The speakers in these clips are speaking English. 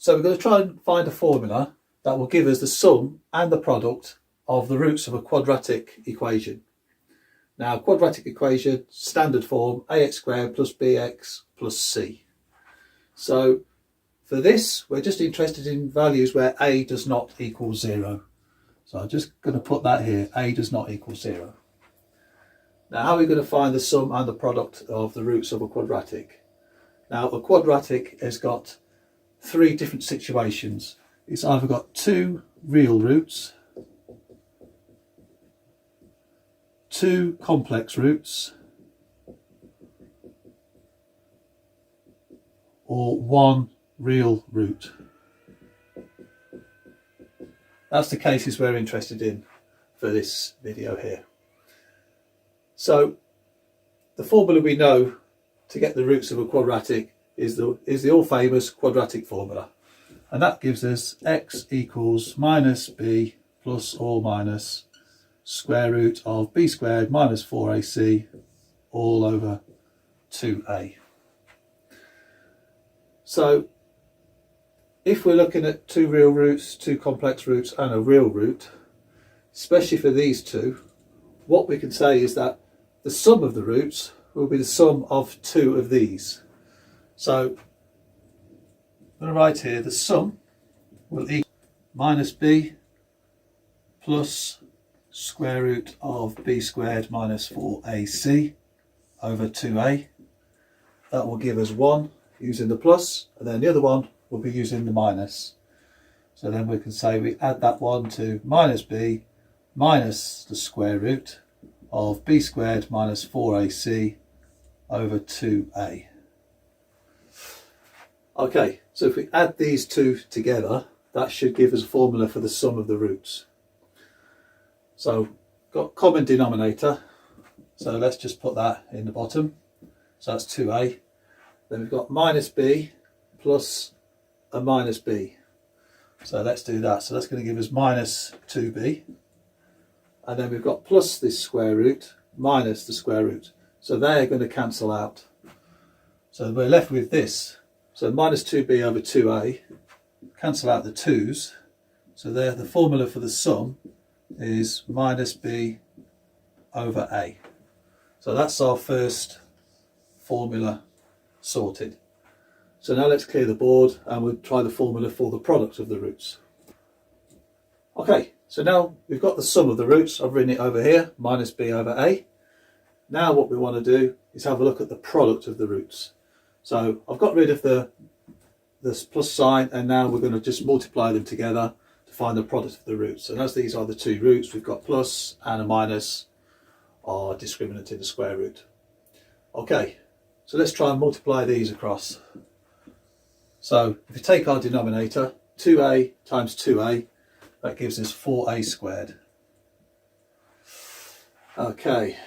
So we're going to try and find a formula that will give us the sum and the product of the roots of a quadratic equation. Now, quadratic equation, standard form, ax squared plus bx plus c. So for this, we're just interested in values where a does not equal 0. So I'm just going to put that here, a does not equal 0. Now, how are we going to find the sum and the product of the roots of a quadratic? Now, a quadratic has got 3 different situations. It's either got 2 real roots, 2 complex roots, or 1 real root. That's the cases we're interested in for this video here. So the formula we know to get the roots of a quadratic is the all famous quadratic formula, and that gives us x equals minus b plus or minus square root of b squared minus 4ac all over 2a. So if we're looking at 2 real roots, 2 complex roots and a real root, especially for these two, what we can say is that the sum of the roots will be the sum of 2 of these. So I'm going to write here the sum will equal minus b plus square root of b squared minus 4ac over 2a. That will give us 1 using the plus, and then the other one will be using the minus. So then we can say we add that one to minus b minus the square root of b squared minus 4ac over 2a. Okay, so if we add these two together, that should give us a formula for the sum of the roots. So got common denominator, so let's just put that in the bottom. So that's 2a. Then we've got minus b plus a minus b. So let's do that. So that's going to give us minus 2b. And then we've got plus this square root minus the square root. So they're going to cancel out. So we're left with this. So minus 2b over 2a, cancel out the 2's. So there, the formula for the sum is minus b over a. So that's our first formula sorted. So now let's clear the board and we'll try the formula for the product of the roots. Okay, so now we've got the sum of the roots. I've written it over here, minus b over a. Now what we want to do is have a look at the product of the roots. So I've got rid of this plus sign, and now we're going to just multiply them together to find the product of the roots. And as these are the 2 roots, we've got plus and a minus are discriminant in the square root. Okay, so let's try and multiply these across. So if we take our denominator, 2a times 2a, that gives us 4a squared. Okay,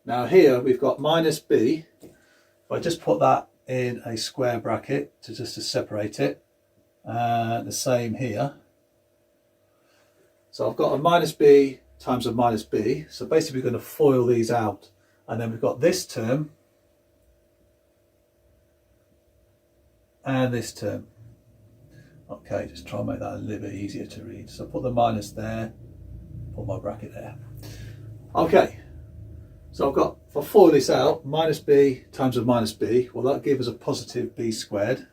now here we've got minus b. If I just put that in a square bracket to separate it, and the same here. So I've got a minus b times a minus b. So basically we're going to FOIL these out, and then we've got this term and this term. Okay, just try and make that a little bit easier to read. So put the minus there, put my bracket there. Okay, so I've got, if I FOIL this out, minus b times a minus b, well that gives us a positive b squared.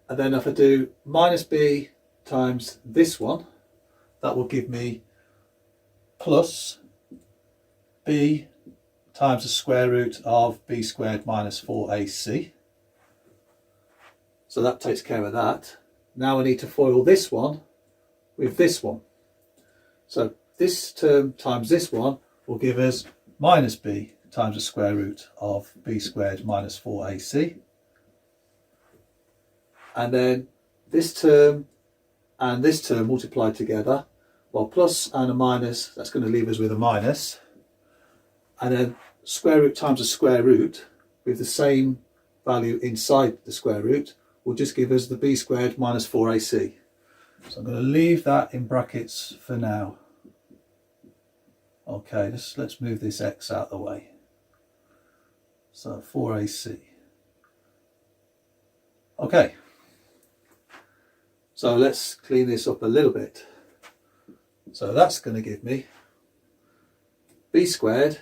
And then if I do minus b times this one, that will give me plus b times the square root of b squared minus 4ac. So that takes care of that. Now I need to FOIL this one with this one. So this term times this one will give us minus b times the square root of b squared minus 4ac. And then this term and this term multiplied together, well, plus and a minus, that's going to leave us with a minus. And then square root times a square root with the same value inside the square root will just give us the b squared minus 4ac. So I'm going to leave that in brackets for now. Okay, let's move this x out of the way. So 4ac. Okay, so let's clean this up a little bit. So that's going to give me b squared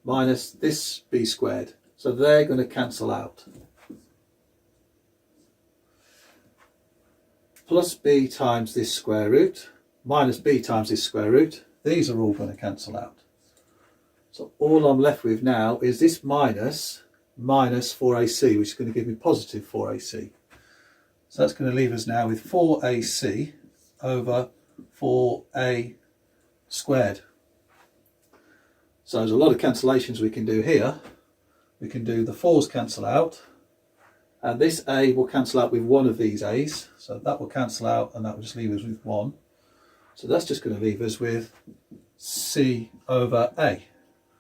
minus this b squared. So they're going to cancel out. Plus b times this square root minus b times this square root. These are all going to cancel out. So all I'm left with now is this minus 4ac, which is going to give me positive 4ac. So that's going to leave us now with 4ac over 4a squared. So there's a lot of cancellations we can do here. We can do the 4's cancel out, and this a will cancel out with one of these a's. So that will cancel out, and that will just leave us with 1. So that's just going to leave us with c over a.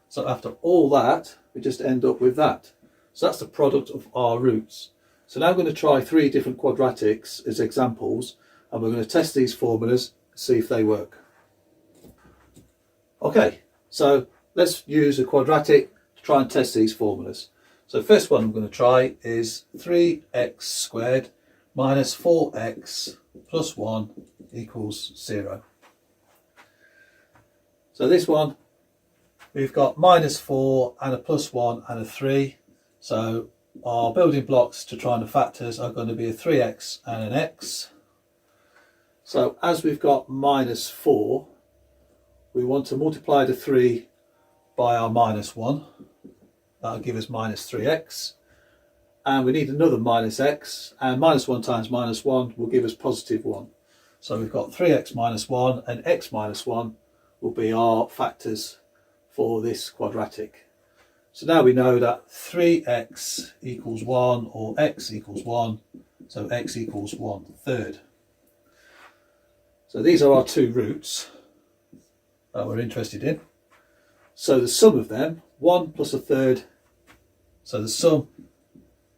So after all that, we just end up with that. So that's the product of our roots. So now I'm going to try 3 different quadratics as examples, and we're going to test these formulas, see if they work. Okay, so let's use a quadratic to try and test these formulas. So the first one I'm going to try is 3x squared minus 4x plus 1 equals 0. So this one, we've got minus 4 and a plus 1 and a 3. So our building blocks to try and the factors are going to be a 3x and an x. So as we've got minus 4, we want to multiply the 3 by our minus 1. That'll give us minus 3x. And we need another minus x, and minus 1 times minus 1 will give us positive 1. So we've got 3x minus 1 and x minus 1 will be our factors for this quadratic. So now we know that 3x equals 1 or x equals 1, so x equals 1/3. So these are our 2 roots that we're interested in. So the sum of them, 1 plus 1/3, so the sum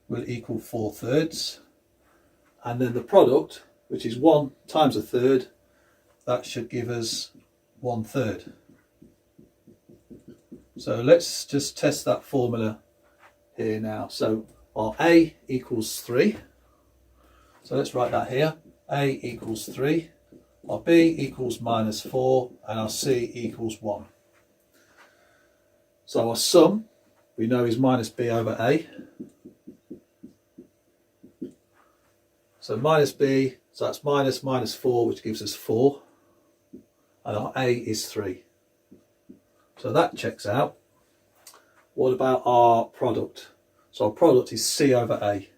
will equal 4/3. And then the product, which is 1 times 1/3, that should give us 1/3. So let's just test that formula here now. So our a equals 3. So let's write that here. A equals 3. Our b equals minus 4. And our c equals 1. So our sum, we know, is minus b over a. So minus b, so that's minus 4, which gives us 4. And our a is 3. So that checks out. What about our product? So our product is c over a.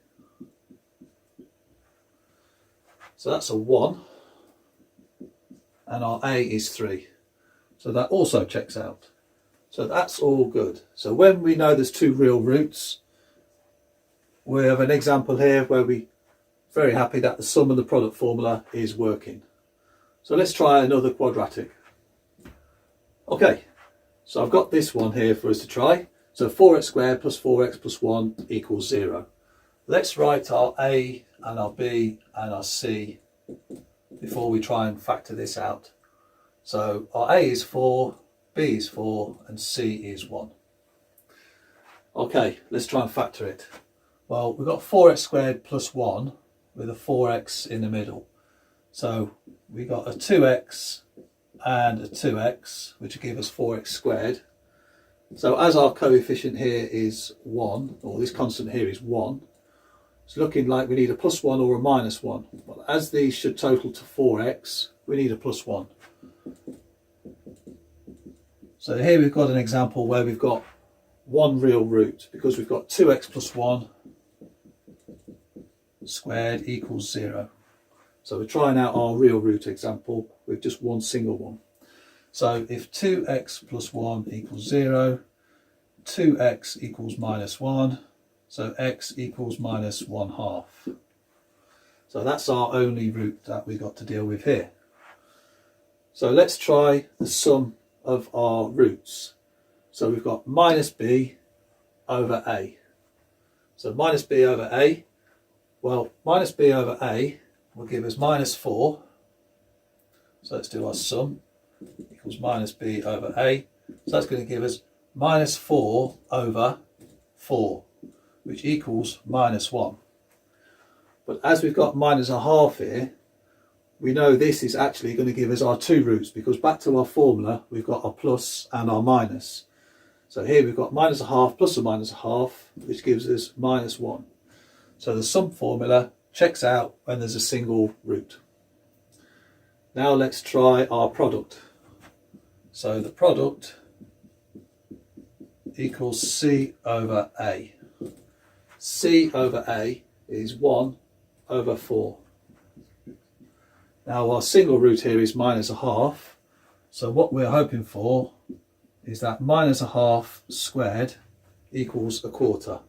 So that's a 1. And our a is 3. So that also checks out. So that's all good. So when we know there's 2 real roots, we have an example here where we're very happy that the sum and the product formula is working. So let's try another quadratic. Okay. So I've got this one here for us to try. So 4x squared plus 4x plus 1 equals 0. Let's write our a and our b and our c before we try and factor this out. So our a is 4, b is 4 and c is 1. Okay, let's try and factor it. Well, we've got 4x squared plus 1 with a 4x in the middle. So we got a 2x and a 2x, which will give us 4x squared. So as our coefficient here is 1, or this constant here is 1, it's looking like we need a plus 1 or a minus 1. Well, as these should total to 4x, we need a plus 1. So here we've got an example where we've got one real root, because we've got 2x plus 1 squared equals 0. So we're trying out our real root example with just one single one. So if 2x plus 1 equals 0, 2x equals minus 1, so x equals minus 1/2. So that's our only root that we've got to deal with here. So let's try the sum of our roots. So we've got minus b over a. So minus b over a, well, minus b over a will give us minus 4. So let's do our sum, equals minus b over a. So that's going to give us minus 4 over 4, which equals minus 1. But as we've got minus a half here, we know this is actually going to give us our two roots, because back to our formula, we've got our plus and our minus. So here we've got minus a half plus or minus a half, which gives us minus 1. So the sum formula checks out when there's a single root. Now let's try our product. So the product equals C over A. C over A is 1 over 4. Now our single root here is minus a half. So what we're hoping for is that minus a half squared equals a quarter.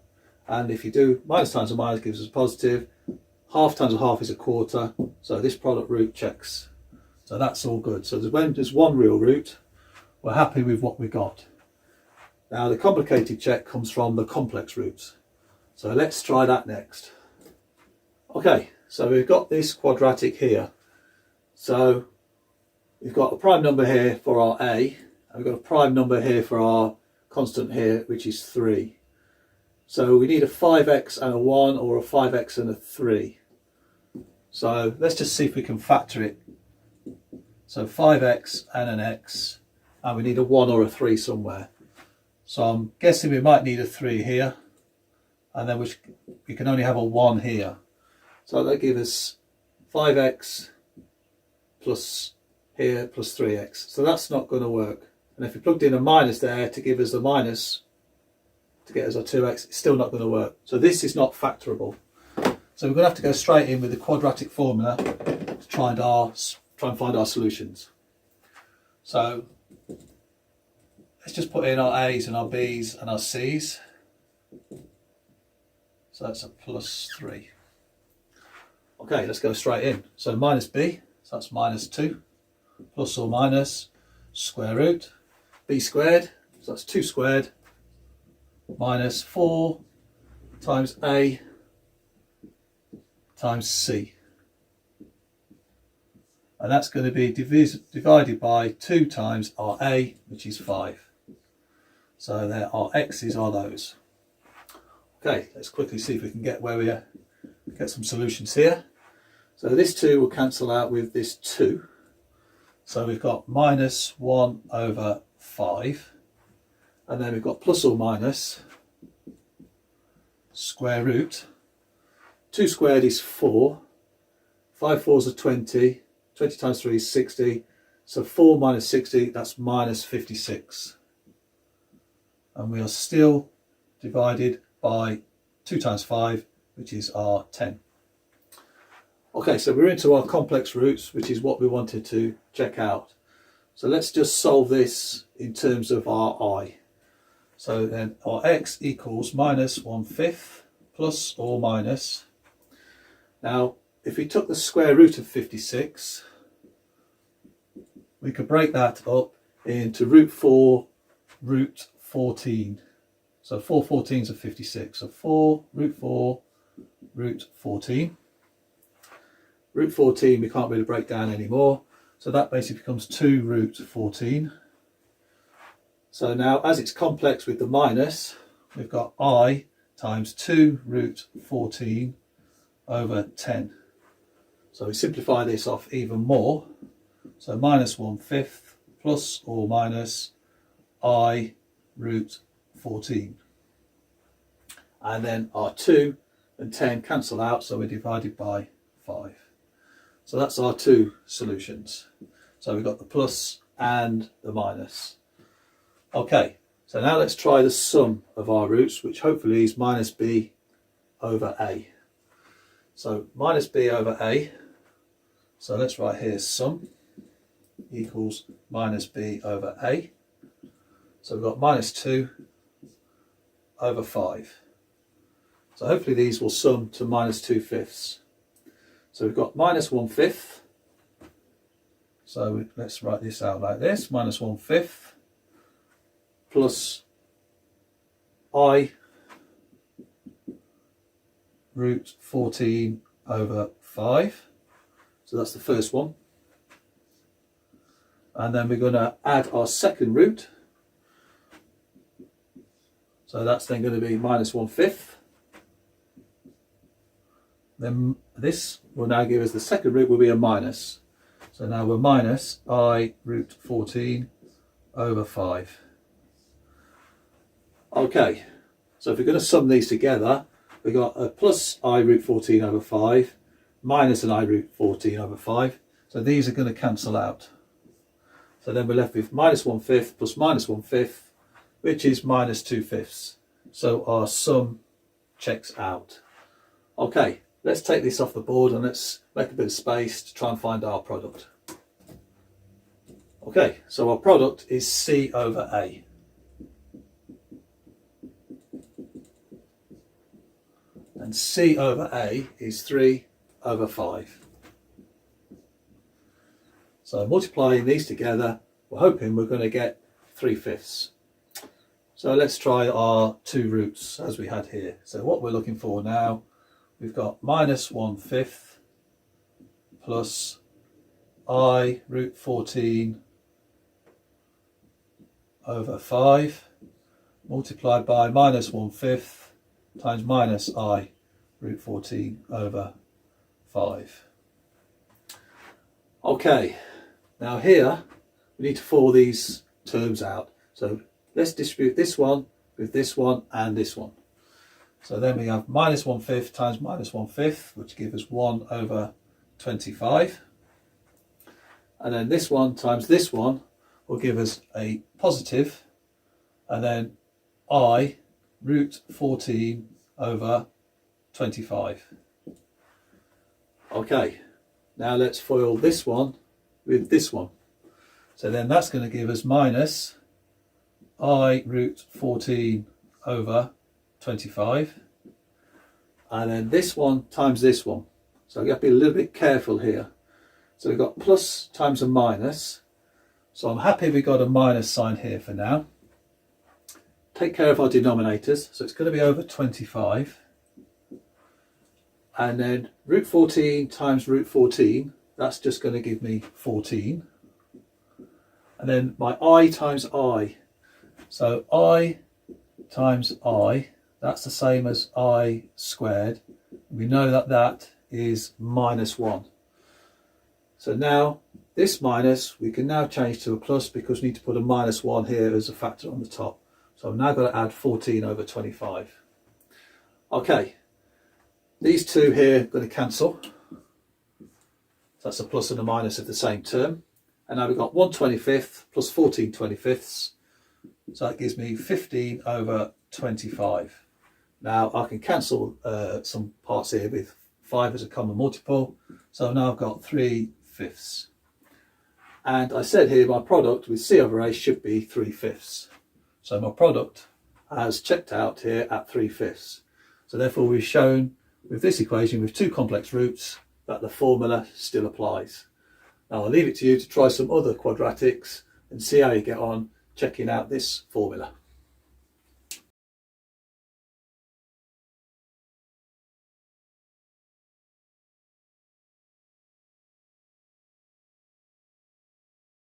And if you do minus times a minus gives us positive, half times a half is a quarter, so this product root checks. So that's all good. So when there's one real root, we're happy with what we got. Now the complicated check comes from the complex roots. So let's try that next. Okay, so we've got this quadratic here. So we've got a prime number here for our A, and we've got a prime number here for our constant here, which is 3. So we need a 5x and a 1, or a 5x and a 3. So let's just see if we can factor it. So 5x and an x, and we need a 1 or a 3 somewhere. So I'm guessing we might need a 3 here, and then we can only have a 1 here. So that gives us 5x plus here plus 3x. So that's not going to work. And if we plugged in a minus there to give us the minus, to get us our 2x, it's still not going to work. So this is not factorable. So we're going to have to go straight in with the quadratic formula to try and find our solutions. So let's just put in our A's and our B's and our C's. So that's a plus 3. Okay, let's go straight in. So minus B, so that's minus 2, plus or minus square root B squared, so that's 2 squared, minus 4 times A times C. And that's going to be divided by 2 times our A, which is 5. So there, our x's are those. Okay, let's quickly see if we can get get some solutions here. So this 2 will cancel out with this 2. So we've got minus 1 over 5. And then we've got plus or minus square root. 2 squared is 4. 5 fours are 20. 20 times 3 is 60. So 4 minus 60, that's minus 56. And we are still divided by 2 times 5, which is our 10. Okay, so we're into our complex roots, which is what we wanted to check out. So let's just solve this in terms of our I. So then our x equals minus 1/5 plus or minus. Now, if we took the square root of 56, we could break that up into root 4, root 14. So 4 14s are 56. So 4, root 4, root 14. Root 14 we can't really break down anymore. So that basically becomes 2 root 14. So now as it's complex with the minus, we've got I times 2 root 14 over 10. So we simplify this off even more. So minus 1/5 plus or minus I root 14. And then our 2 and 10 cancel out, so we're divided by 5. So that's our 2 solutions. So we've got the plus and the minus. Okay, so now let's try the sum of our roots, which hopefully is minus b over a. So minus b over a, so let's write here sum equals minus b over a. So we've got minus 2 over 5. So hopefully these will sum to minus 2/5. So we've got minus 1/5. So let's write this out like this, minus 1/5 plus I root 14 over 5. So that's the first one. And then we're going to add our second root. So that's then going to be minus 1/5 then this will now give us the second root will be a minus. So now we're minus I root 14 over 5. Okay, so if we're going to sum these together, we've got a plus I root 14 over 5 minus an I root 14 over 5. So these are going to cancel out. So then we're left with minus 1/5 plus minus 1/5, which is minus 2/5. So our sum checks out. Okay, let's take this off the board and let's make a bit of space to try and find our product. Okay, so our product is C over A. And C over A is 3 over 5. So multiplying these together, we're hoping we're going to get 3/5. So let's try our two roots as we had here. So what we're looking for now, we've got minus 1/5 plus I root 14 over 5 multiplied by minus 1/5 times minus I root 14 over 5. Okay, now here we need to fall these terms out. So let's distribute this one with this one and this one. So then we have minus 1/5 times minus 1/5, which gives us 1 over 25. And then this one times this one will give us a positive, and then I root 14 over 25. Okay, now let's FOIL this one with this one. So then that's going to give us minus I root 14 over 25. And then this one times this one. So I've got to be a little bit careful here. So we've got plus times a minus. So I'm happy we got a minus sign here for now. Take care of our denominators. So it's going to be over 25. And then root 14 times root 14. That's just going to give me 14. And then my I times I. So I times I, that's the same as I squared. We know that that is minus 1. So now this minus we can now change to a plus because we need to put a minus 1 here as a factor on the top. So I've now got to add 14 over 25. Okay, these two here are going to cancel. So that's a plus and a minus of the same term. And now we've got 1/25 plus 14/25. So that gives me 15 over 25. Now I can cancel some parts here with 5 as a common multiple. So now I've got 3/5. And I said here my product with C over A should be 3/5. So my product has checked out here at 3/5. So therefore we've shown with this equation with two complex roots that the formula still applies. Now I'll leave it to you to try some other quadratics and see how you get on checking out this formula.